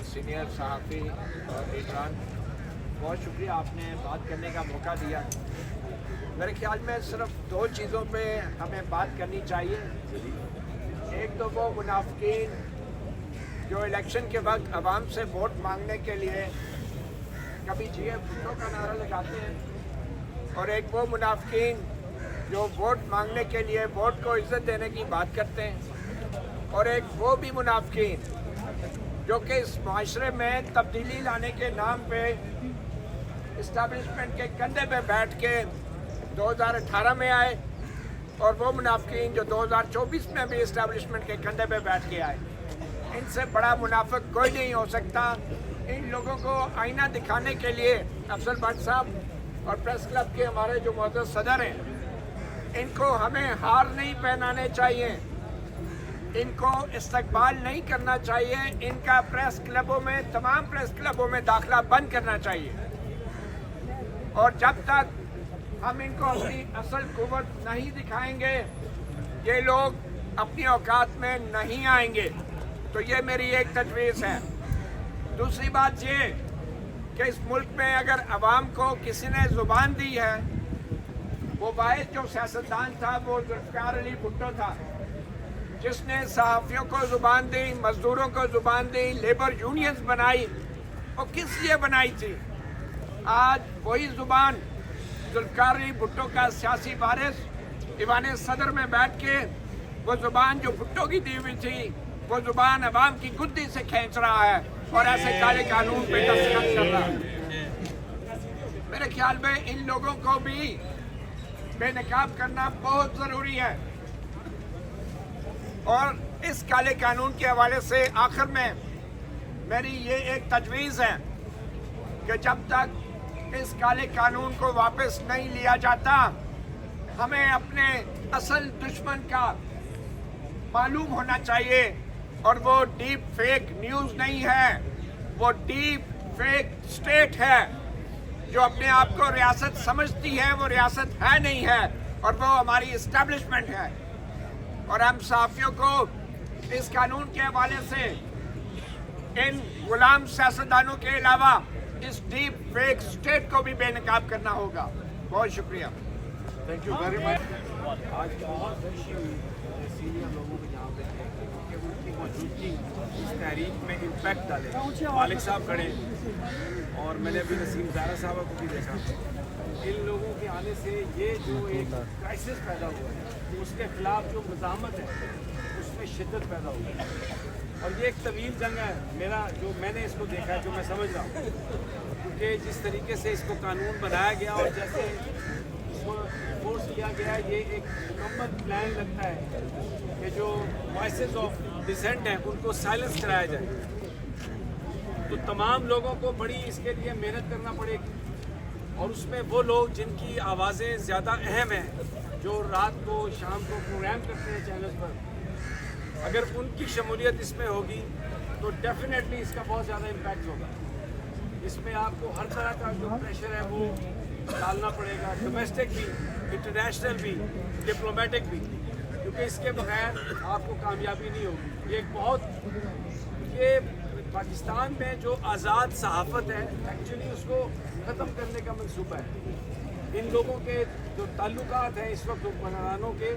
Senior सहाफ़ी और लीडरान, बहुत शुक्रिया आपने बात करने का मौका दिया। मेरे ख्याल में सिर्फ दो चीज़ों पे हमें बात करनी चाहिए। एक तो वो मुनाफिकीन जो इलेक्शन के वक्त आवाम से वोट मांगने के लिए कभी जिए भुट्टो का नारा लगाते हैं, और एक वो मुनाफिकीन जो वोट मांगने के लिए वोट को इज्जत देने की बात करते हैं, और एक वो भी मुनाफिकीन जो कि इस माशरे में तब्दीली लाने के नाम पे इस्टेब्लिशमेंट के कंधे पे बैठ के 2018 में आए, और वो मुनाफिकीन जो 2024 में भी इस्टेब्लिशमेंट के कंधे पे बैठ के आए। इनसे बड़ा मुनाफिक कोई नहीं हो सकता। इन लोगों को आईना दिखाने के लिए अफजल भट्ट साहब और प्रेस क्लब के हमारे जो मौजूद सदर हैं, इनको हमें हार नहीं पहनाने चाहिए, इनको इस्तकबाल नहीं करना चाहिए, इनका प्रेस क्लबों में, तमाम प्रेस क्लबों में दाखिला बंद करना चाहिए। और जब तक हम इनको अपनी असल कुव्वत नहीं दिखाएंगे, ये लोग अपनी औकात में नहीं आएंगे। तो ये मेरी एक तजवीज़ है। दूसरी बात ये कि इस मुल्क में अगर अवाम को किसी ने ज़ुबान दी है, वो वाहिद जो सियासतदान था वो जुल्फ़िकार अली भुट्टो था, जिसने सहाफ़ियों को ज़ुबान दी, मज़दूरों को ज़ुबान दी, लेबर यूनियंस बनाई। वो किस लिए बनाई थी? आज वही ज़ुबान जुल्फ़िकार अली भुट्टो का सियासी वारिस दीवाने सदर में बैठ के वो ज़ुबान जो भुट्टो की दी हुई थी, वो ज़ुबान अवाम की गुद्दी से खींच रहा है और ऐसे काले कानून पे दस्तखत कर रहा है। मेरे ख्याल में इन लोगों को भी बेनकाब करना बहुत ज़रूरी है। और इस काले कानून के हवाले से आखिर में मेरी ये एक तजवीज़ है कि जब तक इस काले कानून को वापस नहीं लिया जाता, हमें अपने असल दुश्मन का मालूम होना चाहिए, और वो डीप फेक न्यूज़ नहीं है, वो डीप फेक स्टेट है जो अपने आप को रियासत समझती है, वो रियासत है नहीं है, और वो हमारी इस्टेब्लिशमेंट है। और हम सहाफ़ियों को इस कानून के हवाले से इन गुलाम सियासतदानों के अलावा इस डीप फेक स्टेट को भी बेनकाब करना होगा। बहुत शुक्रिया। Thank you very much. आज बहुत खुशी हुई सीनियर लोगों को यहाँ पे कि उनकी मौजूदगी इस तहरीक में इम्पैक्ट डाले। मालिक साहब खड़े, और मैंने अभी नसीम ज़ारा साहब को भी देखा। इन लोगों के आने से ये जो एक क्राइसिस पैदा हुआ है, उसके खिलाफ जो मज़ामत है उसमें शिद्दत पैदा हुई है। और ये एक तवील जंग है। मैंने इसको देखा है, जो मैं समझ रहा हूँ, क्योंकि जिस तरीके से इसको कानून बनाया गया और जैसे इसको फोर्स किया गया, ये एक मुकम्मल प्लान लगता है कि जो वॉइसेस ऑफ डिसेंट हैं उनको साइलेंस कराया जाए। तो तमाम लोगों को बड़ी इसके लिए मेहनत करना पड़ेगी, और उसमें वो लोग जिनकी आवाज़ें ज़्यादा अहम हैं, जो रात को शाम को प्रोग्राम करते हैं चैनल पर, अगर उनकी शमूलियत इसमें होगी तो डेफिनेटली इसका बहुत ज़्यादा इम्पैक्ट होगा। इसमें आपको हर तरह का जो प्रेशर है वो डालना पड़ेगा, डोमेस्टिक भी, इंटरनेशनल भी, डिप्लोमेटिक भी, क्योंकि इसके बगैर आपको कामयाबी नहीं होगी। ये पाकिस्तान में जो आज़ाद सहाफ़त है, एक्चुअली उसको ख़त्म करने का मंसूबा है। इन लोगों के जो ताल्लुकात हैं इस वक्त हुक्मरानों के,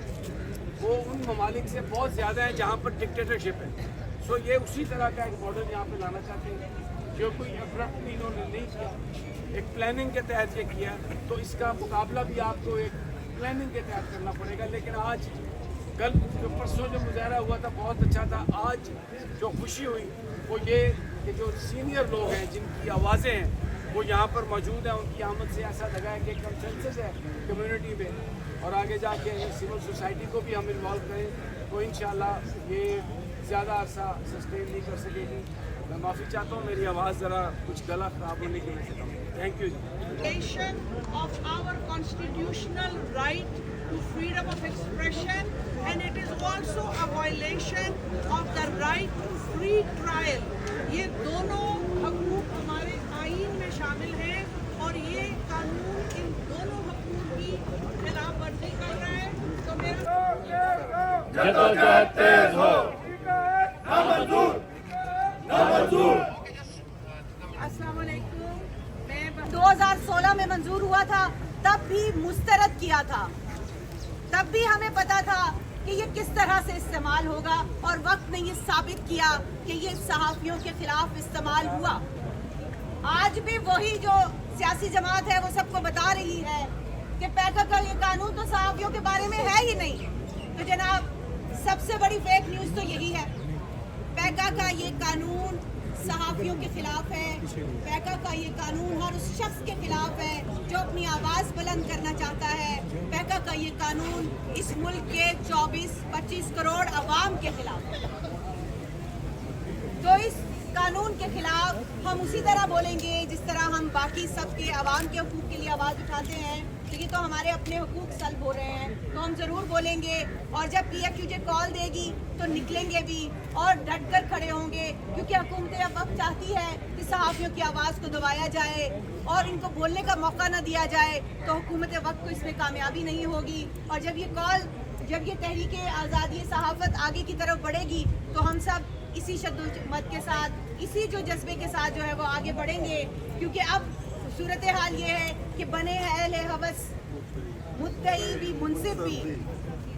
वो उन ममालिक से बहुत ज़्यादा हैं जहाँ पर डिक्टेटरशिप है। सो ये उसी तरह का एक मॉडल यहाँ पे लाना चाहते हैं, जो कोई अब्रप्टली इन्होंने नहीं किया, एक प्लानिंग के तहत ये किया। तो इसका मुकाबला भी आपको एक प्लानिंग के तहत करना पड़ेगा। लेकिन आज कल जो परसों जो मुजाहरा हुआ था बहुत अच्छा था। आज जो खुशी हुई वो ये कि जो सीनियर लोग हैं, जिनकी आवाज़ें हैं, वो यहाँ पर मौजूद हैं। उनकी आमद से ऐसा लगा है कि कंसेंसस है कम्युनिटी में, और आगे जाके सिविल सोसाइटी को भी हम इन्वॉल्व करें तो इंशाल्लाह ये ज़्यादा अरसा सस्टेन नहीं कर सकेगी। मैं माफ़ी चाहता हूँ, मेरी आवाज़ ज़रा कुछ गला ख़राब होने की वजह से। Thank you. Of our constitutional right to freedom of expression, and it is also a violation of the right to free trial. ये दोनों हकूक़ हमारे आईन में शामिल हैं, और ये कानून इन दोनों हकूक़ की खिलाफ वर्जी कर रहा है। तो मेरा जदोजहद तेज हो, ना मंजूर, ना मंजूर। 2016 में मंजूर हुआ था तब भी मुस्तरद किया था, तब भी हमें पता था कि ये किस तरह से इस्तेमाल होगा और वक्त ने ये साबित किया कि ये सहाफ़ियों के खिलाफ इस्तेमाल हुआ। आज भी वही जो सियासी जमात है वो सबको बता रही है कि पैका का ये कानून तो सहाफ़ियों के बारे में है ही नहीं। तो जनाब, सबसे बड़ी फेक न्यूज़ तो यही है। पैका का ये कानून सहाफ़ियों के खिलाफ है। पैका का ये कानून हर उस शख्स के खिलाफ है जो अपनी आवाज़ बुलंद करना चाहता है। पैका का ये कानून इस मुल्क के 24-25 करोड़ अवाम के खिलाफ है। तो इस कानून के खिलाफ हम उसी तरह बोलेंगे जिस तरह हम बाकी सबके अवाम के हकूक़ के लिए आवाज़ उठाते हैं। तो ये तो हमारे अपने हकूक़ सल्ब हो रहे हैं, तो हम ज़रूर बोलेंगे। और जब PFUJ कॉल देगी तो निकलेंगे भी और डट कर खड़े होंगे, क्योंकि हुकूमत अब वक्त चाहती है कि सहाफ़ियों की आवाज़ को दबाया जाए और इनको बोलने का मौका न दिया जाए। तो हुकूमत वक्त को इसमें कामयाबी नहीं होगी। और जब ये तहरीक आज़ादी सहाफ़त आगे की तरफ बढ़ेगी तो हम सब इसी शद्दोजहद के साथ, इसी जो जज्बे के साथ जो है वो आगे बढ़ेंगे। क्योंकि अब सूरत हाल ये है कि बने हैं अहले हवस मुद्दई भी मुनसिफ भी,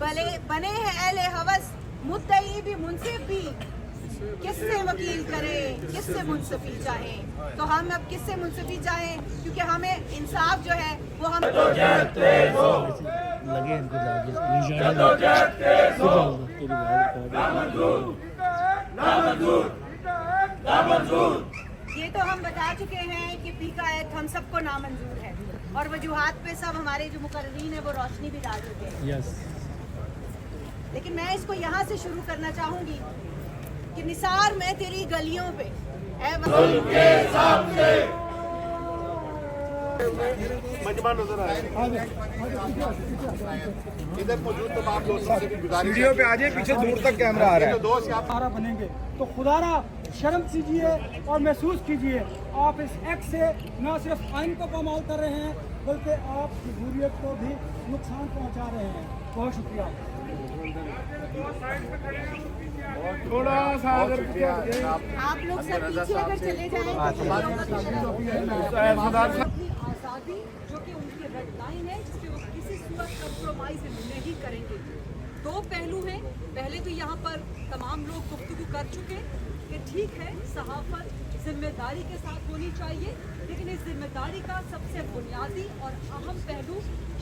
बने हैं अहले हवस मुद्दई भी मुनसिफ भी, किससे वकील करें किससे मुनसिफी चाहें। तो हम अब किससे मुनसिफी चाहें, क्योंकि हमें इंसाफ जो है वो हम लगे इनको ये तो हम बता चुके हैं कि पी का एक्ट हम सबको नामंजूर है और वजूहात पे सब हमारे जो मुकर्रीन है वो रोशनी भी डाल चुके हैं। यस, लेकिन मैं इसको यहाँ से शुरू करना चाहूंगी कि निसार मैं तेरी गलियों पे मजमा नजर आए इधर मौजूद तमाम दोस्तों से भी गुजारिश वीडियो पे आ जाए, पीछे दूर तक कैमरा आ रहा है। जो दोस्त यहाँ सहारा बनेंगे तो खुदारा शर्म कीजिए और महसूस कीजिए, आप इस एक्ट से न सिर्फ आइन को पामाल कर रहे हैं बल्कि आप जमहूरियत को भी नुकसान पहुंचा रहे हैं। बहुत शुक्रिया। थोड़ा सा बहुत शुक्रिया जनाब। आप लोग सब पीछे अगर चले जाएं अपनी आज़ादी जो कि उनकी रेड लाइन है जिसपे वो किसी सूरत कंप्रोमाइज नहीं करेंगे। दो पहलू हैं। पहले भी यहाँ पर तमाम लोग गुफ्तगू कर चुके कि ठीक है सहाफ़त जिम्मेदारी के साथ होनी चाहिए, लेकिन इस जिम्मेदारी का सबसे बुनियादी और अहम पहलू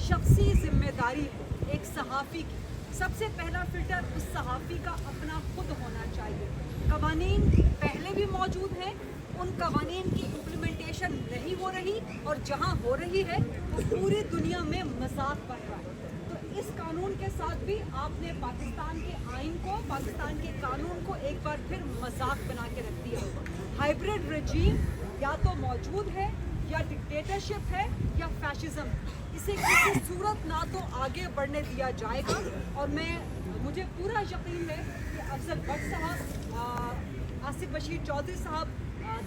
शख्सी जिम्मेदारी है। एक सहाफ़ी की सबसे पहला फिल्टर उस सहाफ़ी का अपना खुद होना चाहिए। कवानीन पहले भी मौजूद हैं, उन कवानीन की इम्प्लीमेंटेशन नहीं हो रही और जहाँ हो रही है वो पूरी दुनिया में मजाक बन रहा है। तो इस कानून के साथ भी आपने पाकिस्तान के आइन को, पाकिस्तान के कानून को एक बार फिर मजाक बना के रख दिया। हाइब्रिड रजीम या तो मौजूद है या डिक्टेटरशिप है या फैशिज्म। इसे किसी सूरत ना तो आगे बढ़ने दिया जाएगा। और मुझे पूरा यकीन है कि अफजल भट्ट साहब, आसिफ बशीर चौधरी साहब,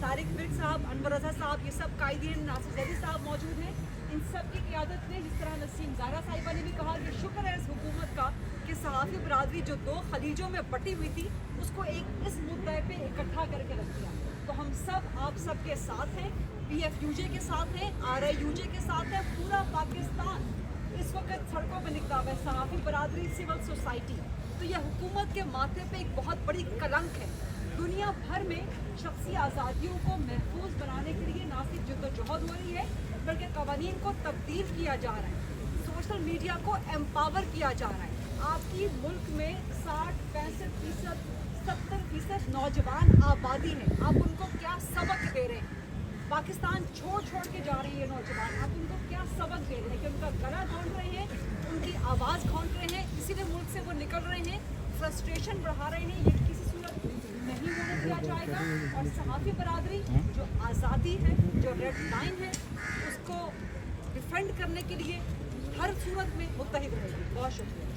तारिक बिग साहब, अनवर रज़ा साहब, ये सब कायदीन, नासिर जदी साहब मौजूद हैं। इन सब की क़ियादत में जिस तरह नसीम ज़ारा साहिबा ने भी कहा कि शुक्र है इस हुकूमत का कि सहाफ़ी बरादरी जो दो खलीजों में बटी हुई थी उसको इस मुद्दे पे इकट्ठा करके रख दिया। तो हम सब आप सब के साथ हैं, PFUJ के साथ हैं, RIUJ के साथ है। पूरा पाकिस्तान इस वक्त सड़कों पर निकला हुआ है, सहाफ़ी बरादरी, सिविल सोसाइटी। तो यह हुकूमत के माथे पे एक बहुत बड़ी कलंक है। दुनिया भर में शख्सी आज़ादियों को महफूज बनाने के लिए ना सिर्फ जद्दोजहद हो रही है बल्कि कवानीन को तब्दील किया जा रहा है, सोशल मीडिया को एम्पावर किया जा रहा है। आपकी मुल्क में 60-65%, 70% नौजवान आबादी है। आप उनको क्या सबक दे रहे हैं? पाकिस्तान छोड़ के जा रही है नौजवान, आप उनको क्या सबक दे रहे हैं? कि उनका गला ढूंढ रहे हैं, उनकी आवाज़ ढूंढ रहे हैं, इसीलिए मुल्क से वो निकल रहे हैं, फ्रस्ट्रेशन बढ़ा रहे हैं। ये किसी सूरत नहीं होने दिया जाएगा। और सहाफ़ी बरादरी जो आज़ादी है, जो रेड लाइन है, उसको डिफेंड करने के लिए हर सूरत में मुत्तहिद रहेगी। बहुत शुक्रिया।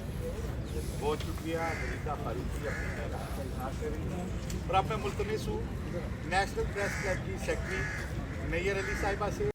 बहुत शुक्रिया मलिका फारूकी अपने मैदान का इजहार कर रही हैं। और अब मैं मुल्तमिस हूँ नेशनल प्रेस क्लब की सेक्रेटरी नैयर अली साहिबा से